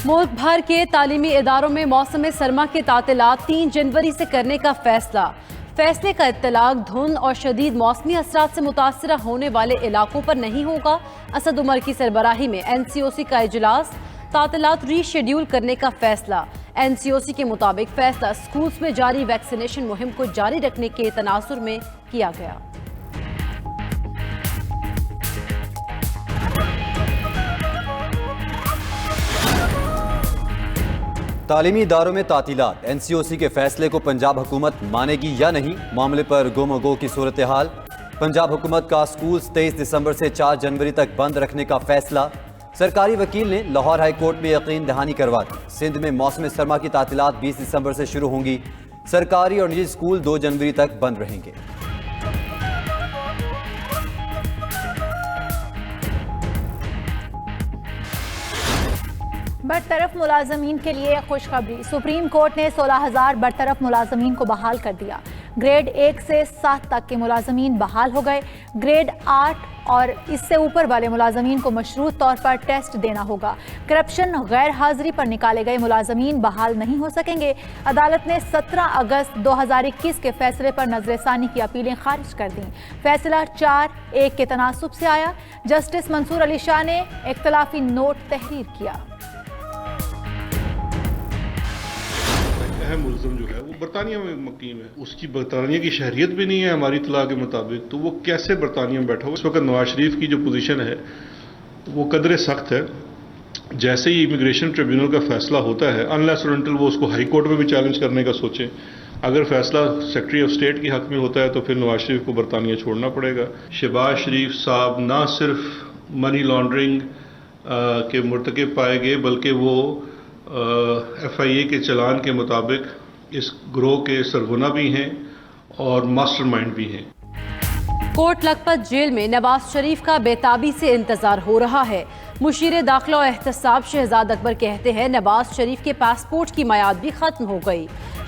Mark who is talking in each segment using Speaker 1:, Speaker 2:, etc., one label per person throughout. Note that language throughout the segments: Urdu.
Speaker 1: ملک بھر کے تعلیمی اداروں میں موسم سرما کے تعطیلات 3 جنوری سے کرنے کا فیصلے کا اطلاق دھند اور شدید موسمی اثرات سے متاثرہ ہونے والے علاقوں پر نہیں ہوگا۔ اسد عمر کی سربراہی میں NCOC کا اجلاس، تعطیلات ری شیڈیول کرنے کا فیصلہ۔ NCOC کے مطابق فیصلہ سکولز میں جاری ویکسینیشن مہم کو جاری رکھنے کے تناظر میں کیا گیا۔
Speaker 2: تعلیمی اداروں میں تعطیلات، NCOC کے فیصلے کو پنجاب حکومت مانے گی یا نہیں؟ معاملے پر گم و گو کی صورتحال۔ پنجاب حکومت کا سکولز 23 دسمبر سے 4 جنوری تک بند رکھنے کا فیصلہ۔ سرکاری وکیل نے لاہور ہائی کورٹ میں یقین دہانی کروا دی۔ سندھ میں موسم سرما کی تعطیلات 20 دسمبر سے شروع ہوں گی۔ سرکاری اور نجی سکول 2 جنوری تک بند رہیں گے۔
Speaker 3: برطرف ملازمین کے لیے خوشخبری، سپریم کورٹ نے 16,000 برطرف ملازمین کو بحال کر دیا۔ گریڈ 1 سے 7 تک کے ملازمین بحال ہو گئے۔ گریڈ 8 اور اس سے اوپر والے ملازمین کو مشروط طور پر ٹیسٹ دینا ہوگا۔ کرپشن، غیر حاضری پر نکالے گئے ملازمین بحال نہیں ہو سکیں گے۔ عدالت نے 17 اگست 2021 کے فیصلے پر نظر ثانی کی اپیلیں خارج کر دیں۔ فیصلہ 4-1 کے تناسب سے آیا۔ جسٹس منصور علی شاہ نے اختلافی نوٹ تحریر کیا۔
Speaker 4: اہم ملزم جو ہے وہ برطانیہ میں مقیم ہے، اس کی برطانیہ کی شہریت بھی نہیں ہے ہماری اطلاع کے مطابق، تو وہ کیسے برطانیہ میں بیٹھا ہوا؟ اس وقت نواز شریف کی جو پوزیشن ہے وہ قدر سخت ہے۔ جیسے ہی امیگریشن ٹریبیونل کا فیصلہ ہوتا ہے، انلیس اور انٹل وہ اس کو ہائی کورٹ میں بھی چیلنج کرنے کا سوچیں، اگر فیصلہ سیکرٹری آف اسٹیٹ کے حق میں ہوتا ہے تو پھر نواز شریف کو برطانیہ چھوڑنا پڑے گا۔ شہباز شریف صاحب نہ صرف منی لانڈرنگ کے مرتکب پائے گئے بلکہ وہ FIA کے چلان کے مطابق اس گروہ کے سرغنہ بھی ہیں اور ماسٹر مائنڈ بھی ہیں۔
Speaker 1: کوٹ لکھپت جیل میں نواز شریف کا بے تابی سے انتظار ہو رہا ہے۔ مشیر داخلہ و احتساب شہزاد اکبر کہتے ہیں نواز شریف کے پاسپورٹ کی میعاد بھی ختم ہو گئی۔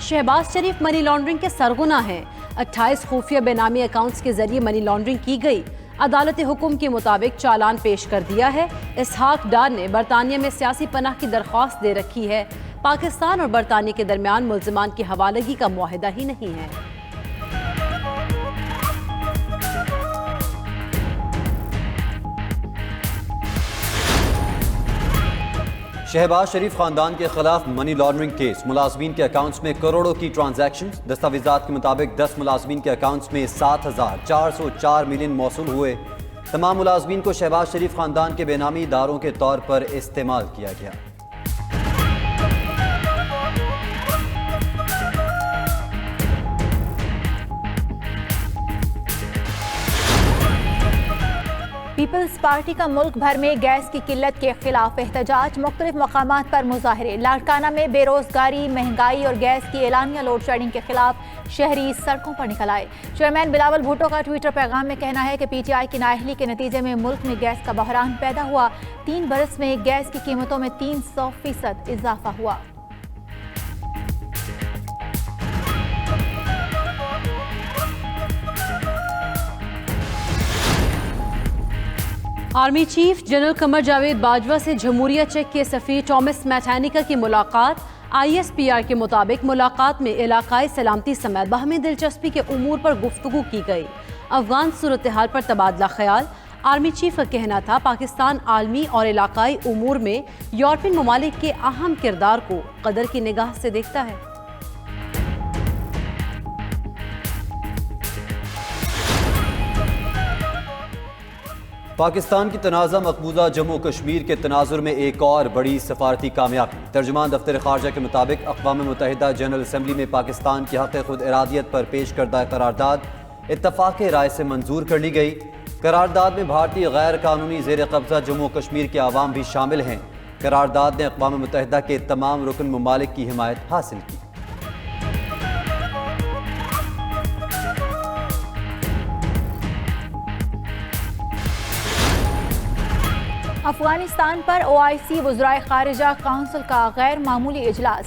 Speaker 1: شہباز شریف منی لانڈرنگ کے سرغنہ ہیں۔ 28 خفیہ بے نامی اکاؤنٹس کے ذریعے منی لانڈرنگ کی گئی۔ عدالت حکم کے مطابق چالان پیش کر دیا ہے۔ اسحاق ڈار نے برطانیہ میں سیاسی پناہ کی درخواست دے رکھی ہے۔ پاکستان اور برطانیہ کے درمیان ملزمان کی حوالگی کا معاہدہ ہی نہیں ہے۔
Speaker 2: شہباز شریف خاندان کے خلاف منی لانڈرنگ کیس، ملازمین کے اکاؤنٹس میں کروڑوں کی ٹرانزیکشنز۔ دستاویزات کے مطابق 10 ملازمین کے اکاؤنٹس میں 7,404 ملین موصول ہوئے۔ تمام ملازمین کو شہباز شریف خاندان کے بے نامی اداروں کے طور پر استعمال کیا گیا۔
Speaker 3: پیپلز پارٹی کا ملک بھر میں گیس کی قلت کے خلاف احتجاج، مختلف مقامات پر مظاہرے۔ لاڑکانہ میں بے روزگاری، مہنگائی اور گیس کی اعلانیہ لوڈ شیڈنگ کے خلاف شہری سڑکوں پر نکل آئے۔ چیئرمین بلاول بھٹو کا ٹویٹر پیغام میں کہنا ہے کہ PTI کی نااہلی کے نتیجے میں ملک میں گیس کا بحران پیدا ہوا۔ 3 برس میں گیس کی قیمتوں میں 300% اضافہ ہوا۔
Speaker 1: Army chief general Qamar Javed Bajwa سے جمہوریہ چیک کے سفیر ٹامس میٹینیکا کی ملاقات۔ ISPR کے مطابق ملاقات میں علاقائی سلامتی سمیت باہمی دلچسپی کے امور پر گفتگو کی گئی۔ افغان صورتحال پر تبادلہ خیال۔ آرمی چیف کا کہنا تھا پاکستان عالمی اور علاقائی امور میں یورپین ممالک کے اہم کردار کو قدر کی نگاہ سے دیکھتا ہے۔
Speaker 2: پاکستان کی تنازع مقبوضہ جموں کشمیر کے تناظر میں ایک اور بڑی سفارتی کامیابی۔ ترجمان دفتر خارجہ کے مطابق اقوام متحدہ جنرل اسمبلی میں پاکستان کی حق خود ارادیت پر پیش کردہ قرارداد اتفاق رائے سے منظور کر لی گئی۔ قرارداد میں بھارتی غیر قانونی زیر قبضہ جموں کشمیر کے عوام بھی شامل ہیں۔ قرارداد نے اقوام متحدہ کے تمام رکن ممالک کی حمایت حاصل کی۔
Speaker 3: افغانستان پر OIC وزرائے خارجہ کونسل کا غیر معمولی اجلاس۔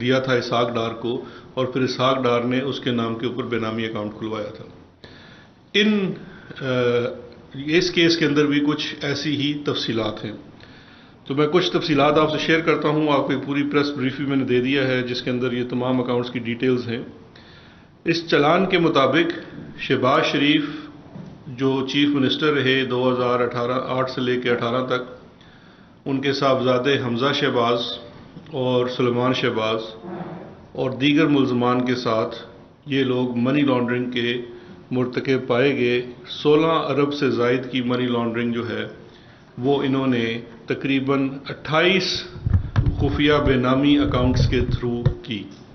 Speaker 4: دیا تھا اسحاق ڈار کو اور پھر اسحاق ڈار نے اس کے نام کے اوپر بے نامی اکاؤنٹ کھلوایا تھا. اس کیس کے اندر بھی کچھ ایسی ہی تفصیلات ہیں. تو میں کچھ تفصیلات آپ سے شیئر کرتا ہوں. آپ کو ایک پوری پریس بریف بھی میں نے دے دیا ہے جس کے اندر یہ تمام اکاؤنٹس کی ڈیٹیلز ہیں. اس چلان کے مطابق شہباز شریف جو چیف منسٹر رہے 2008 سے لے کے 18 تک، ان کے صاحبزادے حمزہ شہباز اور سلیمان شہباز اور دیگر ملزمان کے ساتھ یہ لوگ منی لانڈرنگ کے مرتکب پائے گئے. 16 ارب سے زائد کی منی لانڈرنگ جو ہے وہ انہوں نے تقریباً 28 خفیہ بے نامی اکاؤنٹس کے تھرو کی.